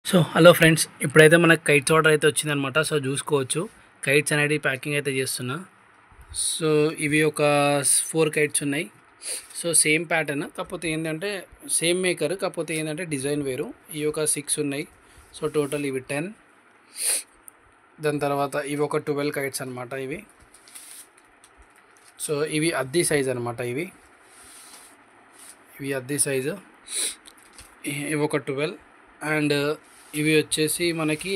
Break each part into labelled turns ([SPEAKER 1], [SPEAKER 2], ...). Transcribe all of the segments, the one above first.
[SPEAKER 1] So hello friends, ఇప్పుడైతే మనకు kites order అయితే వచ్చిందనమాట. సో చూసుకోవచ్చు, కైట్స్ అనేది ప్యాకింగ్ అయితే చేస్తున్నా. సో ఇవి ఒక 4 కైట్స్ ఉన్నాయి. సో సేమ్ ప్యాటర్న్, కాకపోతే ఏంటంటే సేమ్ మేకర్, కాకపోతే ఏంటంటే డిజైన్ వేరు. ఇవి ఒక 6 ఉన్నాయి. సో టోటల్ ఇవి 10. దాని తర్వాత ఇవి ఒక 12 కైట్స్ అనమాట ఇవి. సో ఇవి అద్దీ సైజ్ అనమాట. ఇవి అద్దీ సైజు. ఇవి ఒక 12. అండ్ ఇవి వచ్చేసి మనకి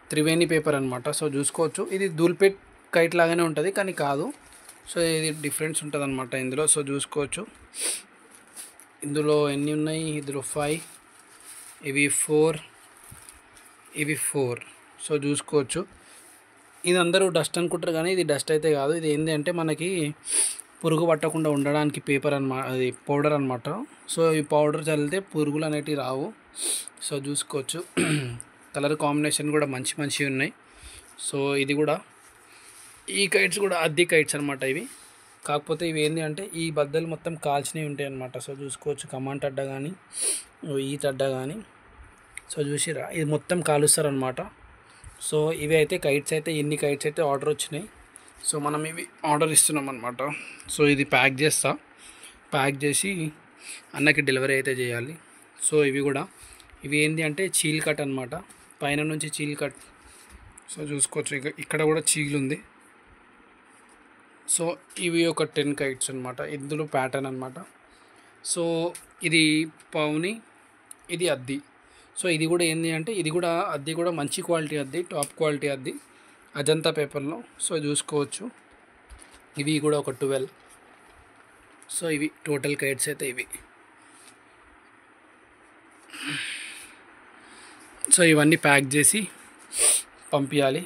[SPEAKER 1] త్రివేణి పేపర్ అనమాట. సో చూసుకోవచ్చు, ఇది దూల్పేట్ కైట్ లాగానే ఉంటుంది కానీ కాదు. సో ఇది డిఫరెన్స్ ఉంటుంది అనమాట ఇందులో. సో చూసుకోవచ్చు, ఇందులో ఎన్ని ఉన్నాయి, ఇందులో 5, ఇవి 4, ఇవి 4. సో చూసుకోవచ్చు, ఇది అందరూ డస్ట్ అనుకుంటారు కానీ ఇది డస్ట్ అయితే కాదు. ఇది ఏంటి అంటే మనకి పురుగు పట్టకుండా ఉండడానికి పేపర్ అనమాట, అది పౌడర్ అనమాట. సో ఈ పౌడర్ చల్లితే పురుగులు అనేటివి రావు. సో చూసుకోవచ్చు, కలర్ కాంబినేషన్ కూడా మంచి ఉన్నాయి. సో ఇది కూడా, ఈ కైట్స్ కూడా అద్దీ కైట్స్ అనమాట ఇవి. కాకపోతే ఇవి ఏంటి అంటే ఈ బద్దలు మొత్తం కాల్చినవి ఉంటాయి అనమాట. సో చూసుకోవచ్చు, కమాంట్ అడ్డ కానీ ఈ తడ్డ కానీ. సో చూసిరా, ఇది మొత్తం కాలుస్తారనమాట. సో ఇవి అయితే కైట్స్ అయితే, ఇన్ని కైట్స్ అయితే ఆర్డర్ వచ్చినాయి. సో మనం ఇవి ఆర్డర్ ఇస్తున్నాం అనమాట. సో ఇది ప్యాక్ చేసి అన్నకి డెలివరీ అయితే చేయాలి. సో ఇవి ఏంటి అంటే చీల్ కట్ అనమాట, పైన నుంచి చీల్ కట్. సో చూసుకోవచ్చు, ఇక్కడ కూడా చీల్ ఉంది. సో ఇవి ఒక 10 కైట్స్ అనమాట. ఇందులో ప్యాటర్న్ అనమాట. సో ఇది పౌని, ఇది అద్దీ. సో ఇది కూడా ఏంటి అంటే ఇది కూడా అద్దీ కూడా మంచి క్వాలిటీ అద్దీ, టాప్ క్వాలిటీ అద్దీ, అజంతా పేపర్లో. సో చూసుకోవచ్చు, ఇవి కూడా ఒక 12. సో ఇవి టోటల్ కైట్స్ అయితే ఇవి. సో ఇవన్నీ ప్యాక్ చేసి పంపించాలి.